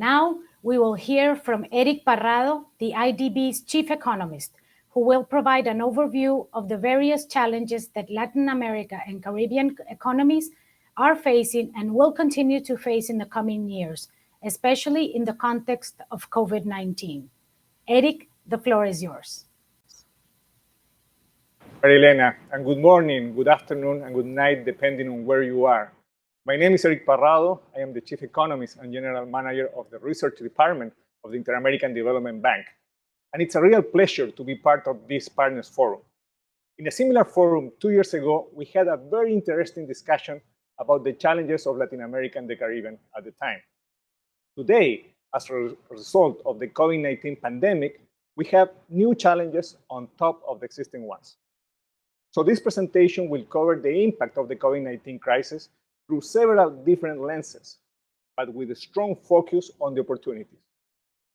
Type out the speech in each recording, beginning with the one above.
Now, we will hear from Eric Parrado, the IDB's chief economist, who will provide an overview of the various challenges that Latin America and Caribbean economies are facing and will continue to face in the coming years, especially in the context of COVID-19. Eric, the floor is yours. Marilena, and good morning, good afternoon, and good night, depending on where you are. My name is Eric Parrado. I am the Chief Economist and General Manager of the Research Department of the Inter-American Development Bank. And it's a real pleasure to be part of this Partners Forum. In a similar forum 2 years ago, we had a very interesting discussion about the challenges of Latin America and the Caribbean at the time. Today, as a result of the COVID-19 pandemic, we have new challenges on top of the existing ones. So this presentation will cover the impact of the COVID-19 crisis through several different lenses, but with a strong focus on the opportunities.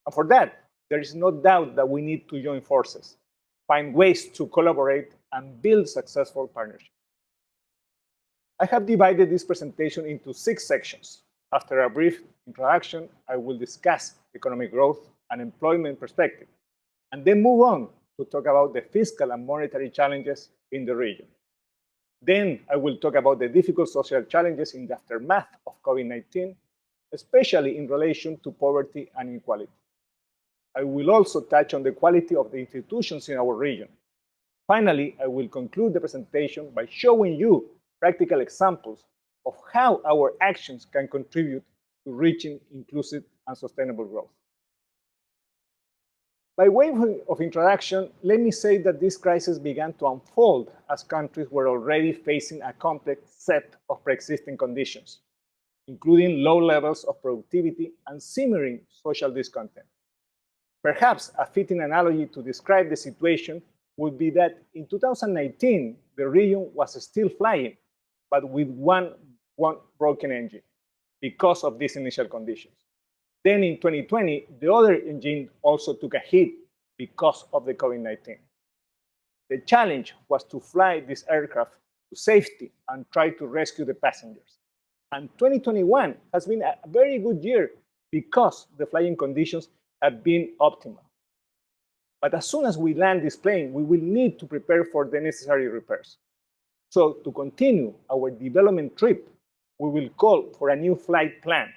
And for that, there is no doubt that we need to join forces, find ways to collaborate, and build successful partnerships. I have divided this presentation into 6 sections. After a brief introduction, I will discuss economic growth and employment perspective, and then move on to talk about the fiscal and monetary challenges in the region. Then I will talk about the difficult social challenges in the aftermath of COVID-19, especially in relation to poverty and inequality. I will also touch on the quality of the institutions in our region. Finally, I will conclude the presentation by showing you practical examples of how our actions can contribute to reaching inclusive and sustainable growth. By way of introduction, let me say that this crisis began to unfold as countries were already facing a complex set of pre-existing conditions, including low levels of productivity and simmering social discontent. Perhaps a fitting analogy to describe the situation would be that in 2019, the region was still flying, but with one broken engine because of these initial conditions. Then in 2020, the other engine also took a hit because of the COVID-19. The challenge was to fly this aircraft to safety and try to rescue the passengers. And 2021 has been a very good year because the flying conditions have been optimal. But as soon as we land this plane, we will need to prepare for the necessary repairs. So to continue our development trip, we will call for a new flight plan.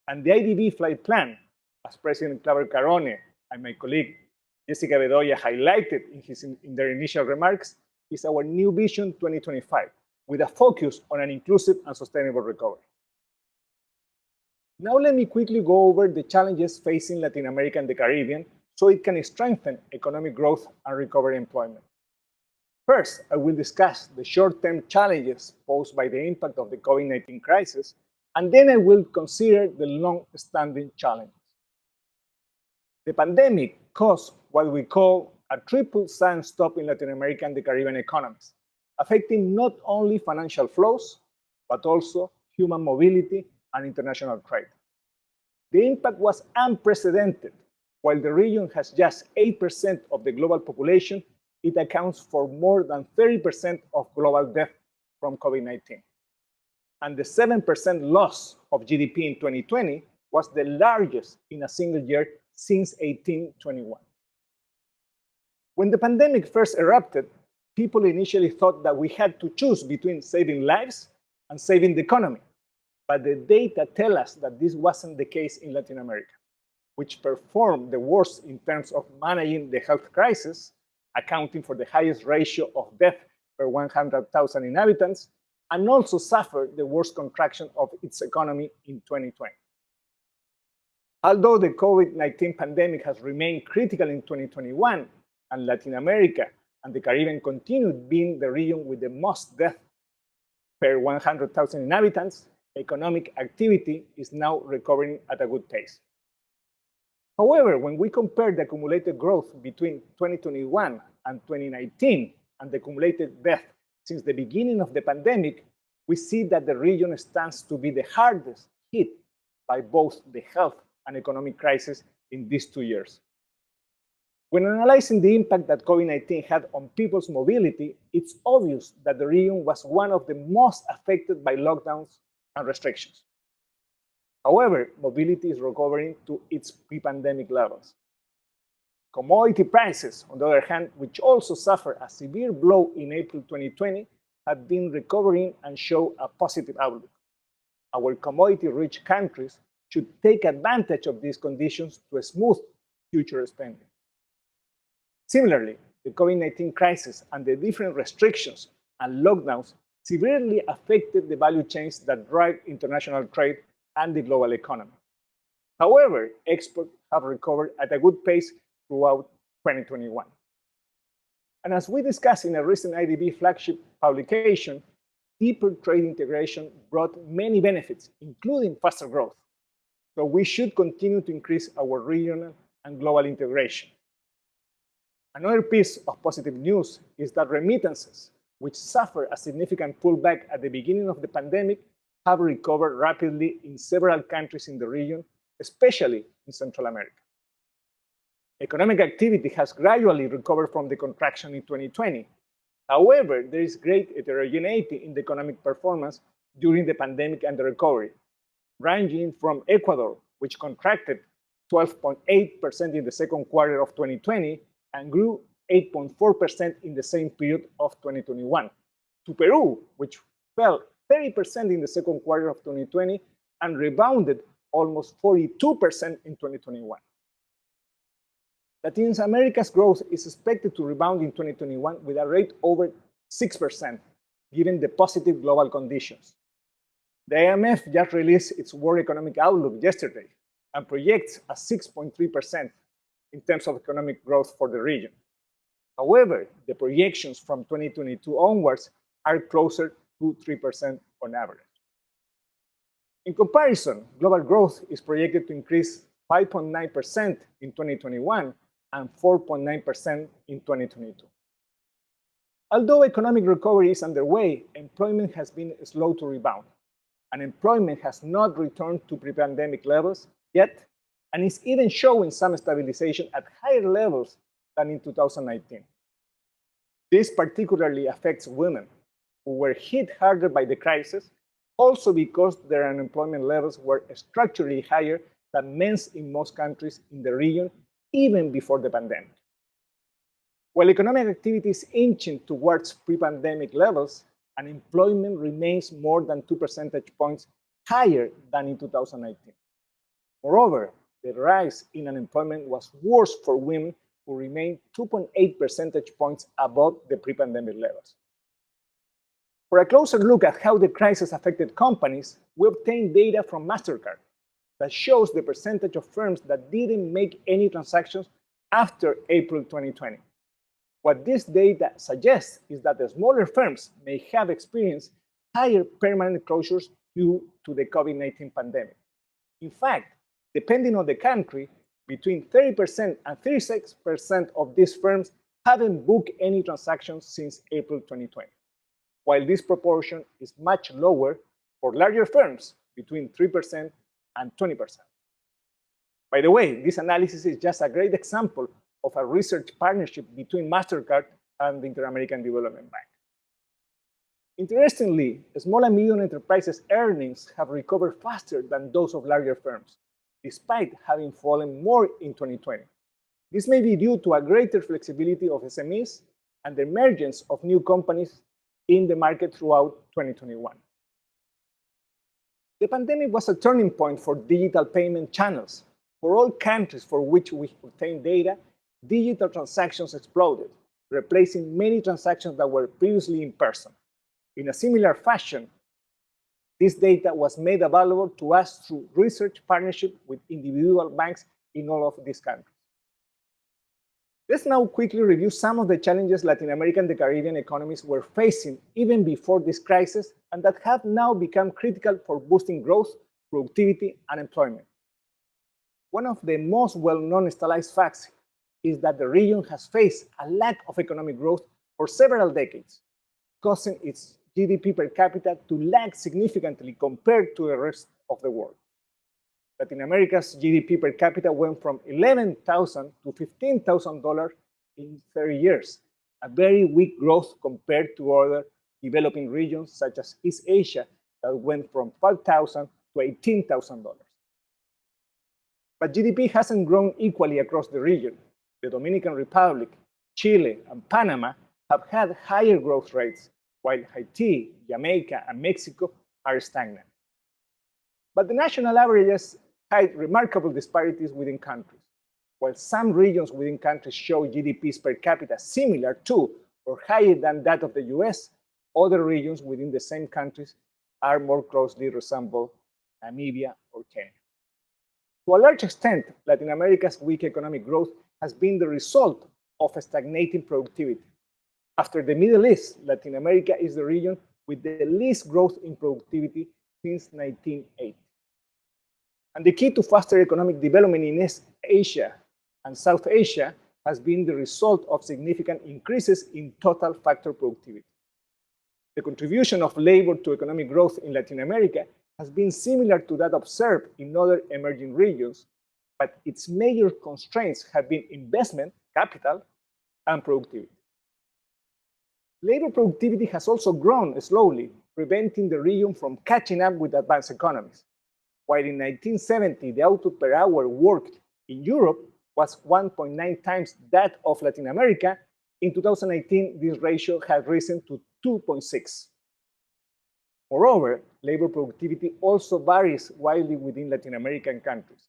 And the IDB flight plan, as President Claver Carone and my colleague Jessica Bedoya highlighted in their initial remarks, is our new Vision 2025, with a focus on an inclusive and sustainable recovery. Now let me quickly go over the challenges facing Latin America and the Caribbean so it can strengthen economic growth and recover employment. First, I will discuss the short-term challenges posed by the impact of the COVID-19 crisis, and then I will consider the long-standing challenges. The pandemic caused what we call a triple sudden stop in Latin America and the Caribbean economies, affecting not only financial flows, but also human mobility and international trade. The impact was unprecedented. While the region has just 8% of the global population, it accounts for more than 30% of global death from COVID-19. And the 7% loss of GDP in 2020 was the largest in a single year since 1821. When the pandemic first erupted, people initially thought that we had to choose between saving lives and saving the economy. But the data tell us that this wasn't the case in Latin America, which performed the worst in terms of managing the health crisis, accounting for the highest ratio of death per 100,000 inhabitants, and also suffered the worst contraction of its economy in 2020. Although the COVID-19 pandemic has remained critical in 2021, and Latin America and the Caribbean continued being the region with the most death per 100,000 inhabitants, economic activity is now recovering at a good pace. However, when we compare the accumulated growth between 2021 and 2019 and the accumulated death since the beginning of the pandemic, we see that the region stands to be the hardest hit by both the health and economic crisis in these 2 years. When analyzing the impact that COVID-19 had on people's mobility, it's obvious that the region was one of the most affected by lockdowns and restrictions. However, mobility is recovering to its pre-pandemic levels. Commodity prices, on the other hand, which also suffered a severe blow in April 2020, have been recovering and show a positive outlook. Our commodity-rich countries should take advantage of these conditions to smooth future spending. Similarly, the COVID-19 crisis and the different restrictions and lockdowns severely affected the value chains that drive international trade and the global economy. However, exports have recovered at a good pace throughout 2021. And as we discussed in a recent IDB flagship publication, deeper trade integration brought many benefits, including faster growth. So we should continue to increase our regional and global integration. Another piece of positive news is that remittances, which suffered a significant pullback at the beginning of the pandemic, have recovered rapidly in several countries in the region, especially in Central America. Economic activity has gradually recovered from the contraction in 2020. However, there is great heterogeneity in the economic performance during the pandemic and the recovery, ranging from Ecuador, which contracted 12.8% in the second quarter of 2020 and grew 8.4% in the same period of 2021, to Peru, which fell 30% in the second quarter of 2020 and rebounded almost 42% in 2021. Latin America's growth is expected to rebound in 2021 with a rate over 6%, given the positive global conditions. The IMF just released its World Economic Outlook yesterday and projects a 6.3% in terms of economic growth for the region. However, the projections from 2022 onwards are closer to 3% on average. In comparison, global growth is projected to increase 5.9% in 2021 and 4.9% in 2022. Although economic recovery is underway, employment has been slow to rebound. Unemployment has not returned to pre-pandemic levels yet, and is even showing some stabilization at higher levels than in 2019. This particularly affects women, who were hit harder by the crisis, also because their unemployment levels were structurally higher than men's in most countries in the region, even before the pandemic. While economic activity is inching towards pre-pandemic levels, unemployment remains more than 2 percentage points higher than in 2019. Moreover, the rise in unemployment was worse for women, who remain 2.8 percentage points above the pre-pandemic levels. For a closer look at how the crisis affected companies, we obtained data from MasterCard that shows the percentage of firms that didn't make any transactions after April 2020. What this data suggests is that the smaller firms may have experienced higher permanent closures due to the COVID-19 pandemic. In fact, depending on the country, between 30% and 36% of these firms haven't booked any transactions since April 2020, while this proportion is much lower for larger firms, between 3% and 20%. By the way, this analysis is just a great example of a research partnership between MasterCard and the Inter-American Development Bank. Interestingly, small and medium enterprises' earnings have recovered faster than those of larger firms, despite having fallen more in 2020. This may be due to a greater flexibility of SMEs and the emergence of new companies in the market throughout 2021. The pandemic was a turning point for digital payment channels. For all countries for which we obtained data, digital transactions exploded, replacing many transactions that were previously in person. In a similar fashion, this data was made available to us through research partnership with individual banks in all of these countries. Let's now quickly review some of the challenges Latin American and the Caribbean economies were facing even before this crisis, and that have now become critical for boosting growth, productivity, and employment. One of the most well-known stylized facts is that the region has faced a lack of economic growth for several decades, causing its GDP per capita to lag significantly compared to the rest of the world. Latin America's GDP per capita went from $11,000 to $15,000 in 30 years, a very weak growth compared to other developing regions such as East Asia that went from $5,000 to $18,000. But GDP hasn't grown equally across the region. The Dominican Republic, Chile, and Panama have had higher growth rates, while Haiti, Jamaica, and Mexico are stagnant. But the national averages hide remarkable disparities within countries. While some regions within countries show GDPs per capita similar to or higher than that of the US, other regions within the same countries are more closely resemble Namibia or Kenya. To a large extent, Latin America's weak economic growth has been the result of a stagnating productivity. After the Middle East, Latin America is the region with the least growth in productivity since 1980. And the key to faster economic development in East Asia and South Asia has been the result of significant increases in total factor productivity. The contribution of labor to economic growth in Latin America has been similar to that observed in other emerging regions, but its major constraints have been investment, capital, and productivity. Labor productivity has also grown slowly, preventing the region from catching up with advanced economies. While in 1970, the output per hour worked in Europe was 1.9 times that of Latin America, in 2018, this ratio had risen to 2.6. Moreover, labor productivity also varies widely within Latin American countries.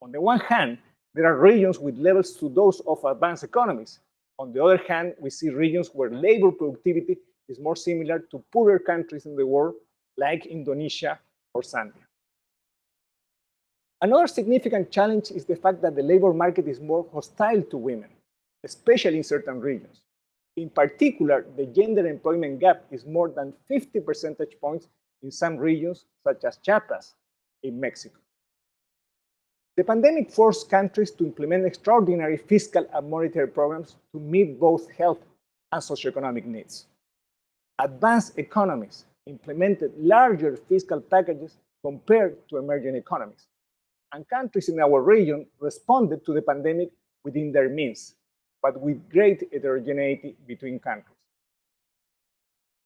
On the one hand, there are regions with levels to those of advanced economies. On the other hand, we see regions where labor productivity is more similar to poorer countries in the world, like Indonesia or Zambia. Another significant challenge is the fact that the labor market is more hostile to women, especially in certain regions. In particular, the gender employment gap is more than 50 percentage points in some regions, such as Chiapas in Mexico. The pandemic forced countries to implement extraordinary fiscal and monetary programs to meet both health and socioeconomic needs. Advanced economies implemented larger fiscal packages compared to emerging economies, and countries in our region responded to the pandemic within their means, but with great heterogeneity between countries.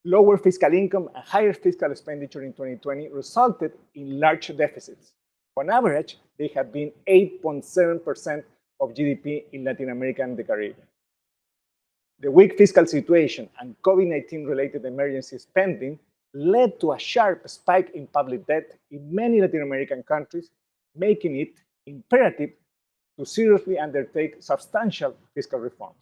Lower fiscal income and higher fiscal expenditure in 2020 resulted in large deficits. On average, they have been 8.7% of GDP in Latin America and the Caribbean. The weak fiscal situation and COVID-19 related emergency spending led to a sharp spike in public debt in many Latin American countries, making it imperative to seriously undertake substantial fiscal reforms.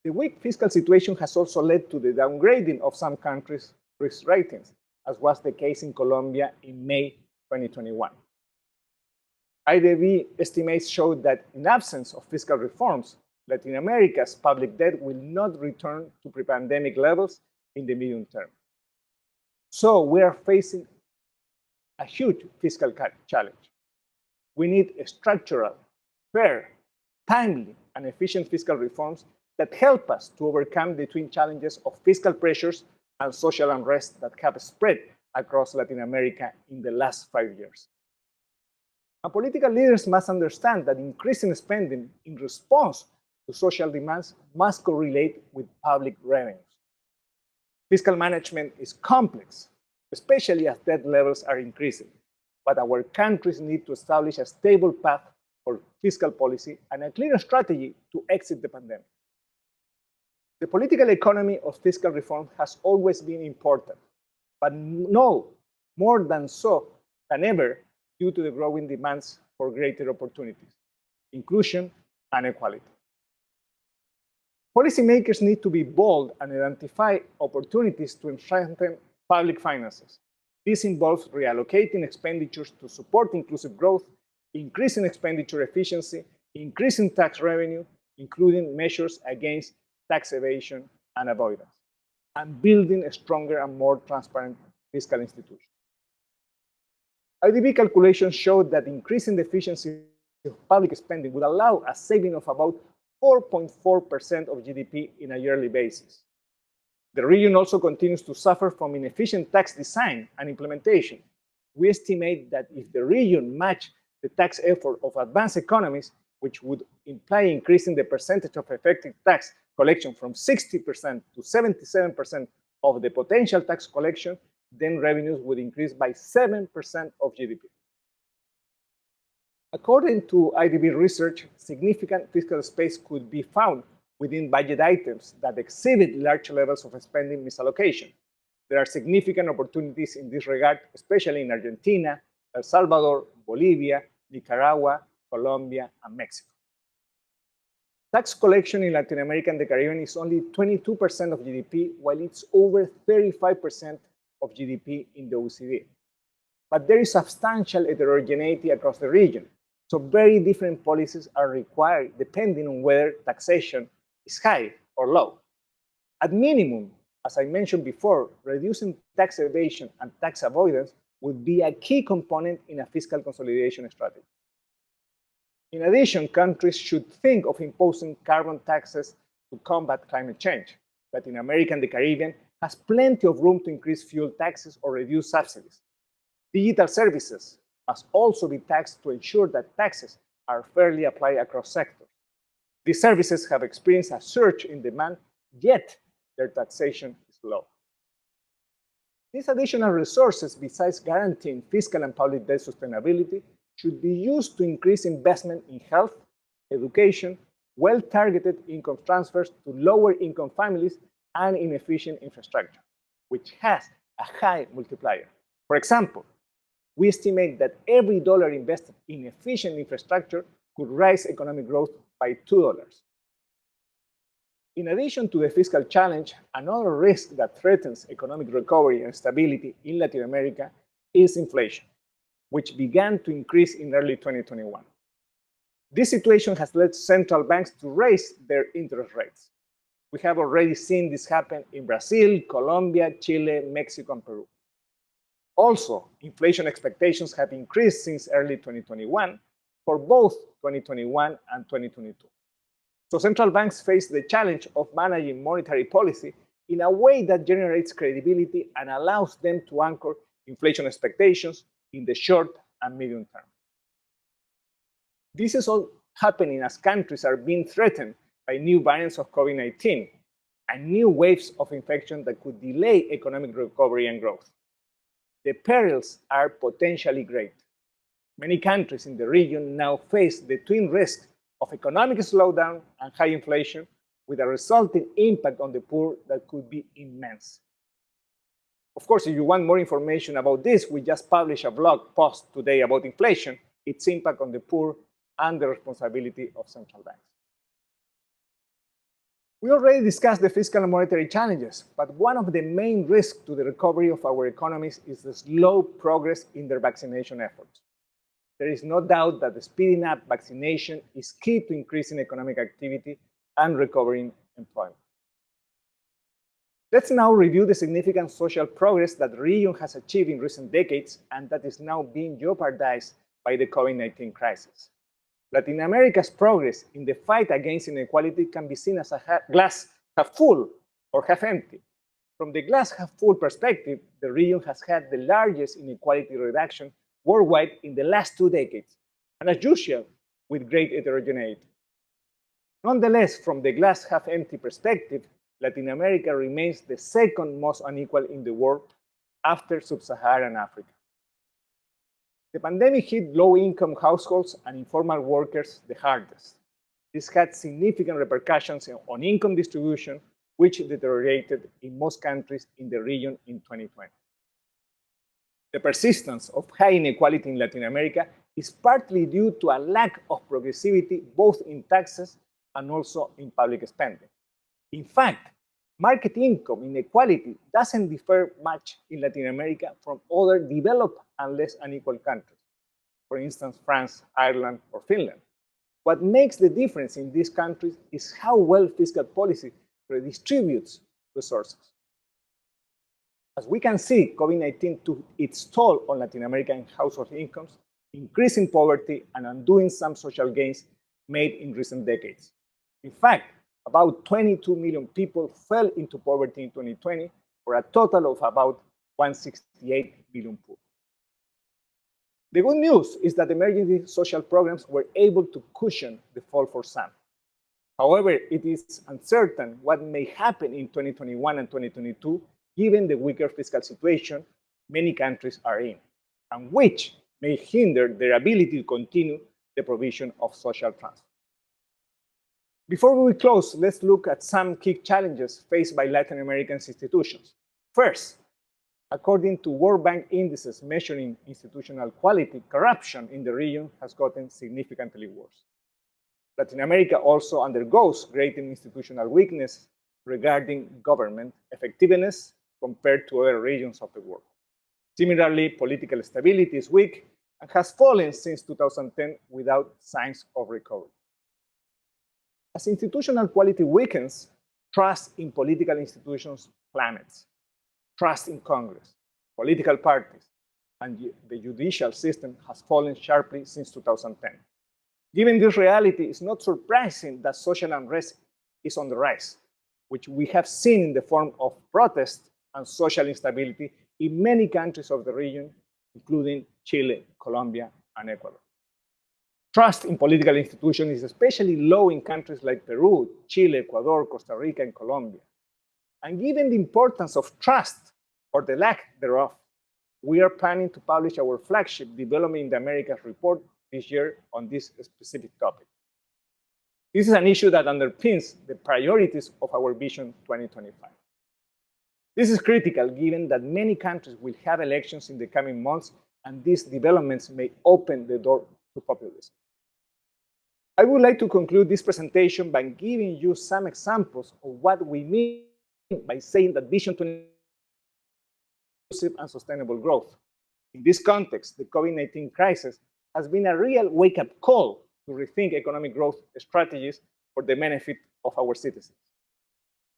The weak fiscal situation has also led to the downgrading of some countries' risk ratings, as was the case in Colombia in May 2021. IDB estimates show that in absence of fiscal reforms, Latin America's public debt will not return to pre-pandemic levels in the medium term. So we are facing a huge fiscal challenge. We need structural, fair, timely, and efficient fiscal reforms that help us to overcome the twin challenges of fiscal pressures and social unrest that have spread across Latin America in the last 5 years. And political leaders must understand that increasing spending in response to social demands must correlate with public revenues. Fiscal management is complex, especially as debt levels are increasing, but our countries need to establish a stable path for fiscal policy and a clear strategy to exit the pandemic. The political economy of fiscal reform has always been important, but no more than so than ever due to the growing demands for greater opportunities, inclusion, and equality. Policymakers need to be bold and identify opportunities to strengthen public finances. This involves reallocating expenditures to support inclusive growth, increasing expenditure efficiency, increasing tax revenue, including measures against tax evasion and avoidance, and building a stronger and more transparent fiscal institution. IDB calculations showed that increasing the efficiency of public spending would allow a saving of about 4.4% of GDP in a yearly basis. The region also continues to suffer from inefficient tax design and implementation. We estimate that if the region matched the tax effort of advanced economies, which would imply increasing the percentage of effective tax collection from 60% to 77% of the potential tax collection, then revenues would increase by 7% of GDP. According to IDB research, significant fiscal space could be found within budget items that exhibit large levels of spending misallocation. There are significant opportunities in this regard, especially in Argentina, El Salvador, Bolivia, Nicaragua, Colombia, and Mexico. Tax collection in Latin America and the Caribbean is only 22% of GDP, while it's over 35% of GDP in the OECD. But there is substantial heterogeneity across the region, so very different policies are required depending on whether taxation is high or low. At minimum, as I mentioned before, reducing tax evasion and tax avoidance would be a key component in a fiscal consolidation strategy. In addition, countries should think of imposing carbon taxes to combat climate change. Latin America and the Caribbean has plenty of room to increase fuel taxes or reduce subsidies. Digital services must also be taxed to ensure that taxes are fairly applied across sectors. These services have experienced a surge in demand, yet their taxation is low. These additional resources, besides guaranteeing fiscal and public debt sustainability, should be used to increase investment in health, education, well-targeted income transfers to lower-income families, and in efficient infrastructure, which has a high multiplier. For example, we estimate that every dollar invested in efficient infrastructure could raise economic growth by $2. In addition to the fiscal challenge, another risk that threatens economic recovery and stability in Latin America is inflation, which began to increase in early 2021. This situation has led central banks to raise their interest rates. We have already seen this happen in Brazil, Colombia, Chile, Mexico, and Peru. Also, inflation expectations have increased since early 2021 for both 2021 and 2022. So central banks face the challenge of managing monetary policy in a way that generates credibility and allows them to anchor inflation expectations in the short and medium term. This is all happening as countries are being threatened by new variants of COVID-19 and new waves of infection that could delay economic recovery and growth. The perils are potentially great. Many countries in the region now face the twin risks of economic slowdown and high inflation, with a resulting impact on the poor that could be immense. Of course, if you want more information about this, we just published a blog post today about inflation, its impact on the poor, and the responsibility of central banks. We already discussed the fiscal and monetary challenges, but one of the main risks to the recovery of our economies is the slow progress in their vaccination efforts. There is no doubt that the speeding up vaccination is key to increasing economic activity and recovering employment. Let's now review the significant social progress that the region has achieved in recent decades and that is now being jeopardized by the COVID-19 crisis. Latin America's progress in the fight against inequality can be seen as a glass half full or half empty. From the glass half full perspective, the region has had the largest inequality reduction worldwide in the last 2 decades, and as usual, with great heterogeneity. Nonetheless, from the glass half empty perspective, Latin America remains the second most unequal in the world after sub-Saharan Africa. The pandemic hit low-income households and informal workers the hardest. This had significant repercussions on income distribution, which deteriorated in most countries in the region in 2020. The persistence of high inequality in Latin America is partly due to a lack of progressivity both in taxes and also in public spending. In fact, market income inequality doesn't differ much in Latin America from other developed and less unequal countries, for instance, France, Ireland, or Finland. What makes the difference in these countries is how well fiscal policy redistributes resources. As we can see, COVID-19 took its toll on Latin American household incomes, increasing poverty and undoing some social gains made in recent decades. In fact, about 22 million people fell into poverty in 2020, for a total of about 168 million poor. The good news is that emergency social programs were able to cushion the fall for some. However, it is uncertain what may happen in 2021 and 2022, given the weaker fiscal situation many countries are in, and which may hinder their ability to continue the provision of social transfer. Before we close, let's look at some key challenges faced by Latin American institutions. First, according to World Bank indices measuring institutional quality, corruption in the region has gotten significantly worse. Latin America also undergoes great institutional weakness regarding government effectiveness compared to other regions of the world. Similarly, political stability is weak and has fallen since 2010 without signs of recovery. As institutional quality weakens, trust in political institutions plummets. Trust in Congress, political parties, and the judicial system has fallen sharply since 2010. Given this reality, it's not surprising that social unrest is on the rise, which we have seen in the form of protests and social instability in many countries of the region, including Chile, Colombia, and Ecuador. Trust in political institutions is especially low in countries like Peru, Chile, Ecuador, Costa Rica, and Colombia. And given the importance of trust, or the lack thereof, we are planning to publish our flagship Development in the Americas report this year on this specific topic. This is an issue that underpins the priorities of our Vision 2025. This is critical given that many countries will have elections in the coming months, and these developments may open the door to populism. I would like to conclude this presentation by giving you some examples of what we mean by saying that Vision 2025 inclusive and sustainable growth. In this context, the COVID-19 crisis has been a real wake-up call to rethink economic growth strategies for the benefit of our citizens.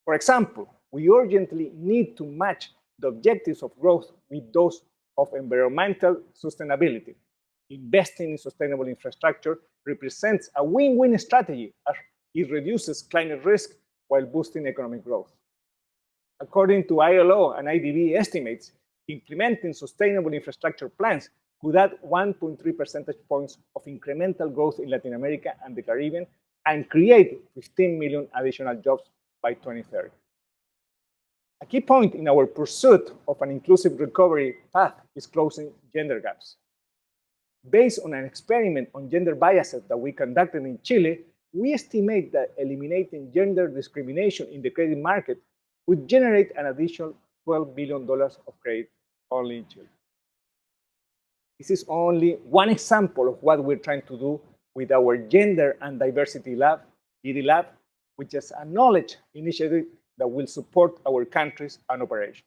For example, we urgently need to match the objectives of growth with those of environmental sustainability. Investing in sustainable infrastructure represents a win-win strategy as it reduces climate risk while boosting economic growth. According to ILO and IDB estimates, implementing sustainable infrastructure plans could add 1.3 percentage points of incremental growth in Latin America and the Caribbean and create 15 million additional jobs by 2030. A key point in our pursuit of an inclusive recovery path is closing gender gaps. Based on an experiment on gender biases that we conducted in Chile, we estimate that eliminating gender discrimination in the credit market would generate an additional $12 billion of credit only in Chile. This is only one example of what we're trying to do with our Gender and Diversity Lab, GD Lab, which is a knowledge initiative that will support our countries and operations.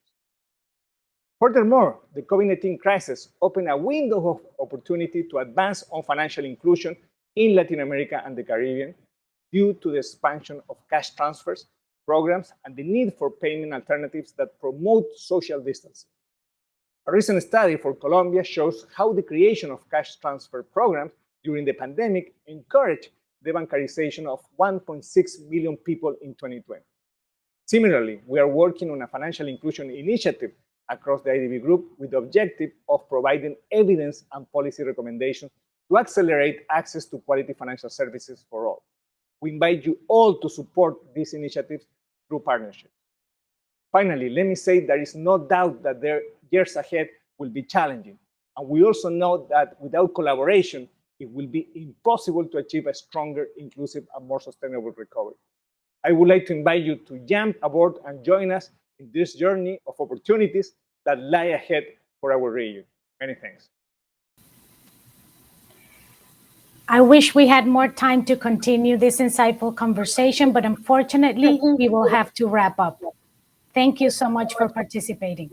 Furthermore, the COVID-19 crisis opened a window of opportunity to advance on financial inclusion in Latin America and the Caribbean due to the expansion of cash transfers, programs, and the need for payment alternatives that promote social distancing. A recent study for Colombia shows how the creation of cash transfer programs during the pandemic encouraged the bancarization of 1.6 million people in 2020. Similarly, we are working on a financial inclusion initiative across the IDB Group with the objective of providing evidence and policy recommendations to accelerate access to quality financial services for all. We invite you all to support these initiatives through partnerships. Finally, let me say there is no doubt that the years ahead will be challenging. And we also know that without collaboration, it will be impossible to achieve a stronger, inclusive, and more sustainable recovery. I would like to invite you to jump aboard and join us in this journey of opportunities that lie ahead for our region. Many thanks. I wish we had more time to continue this insightful conversation, but unfortunately, we will have to wrap up. Thank you so much for participating.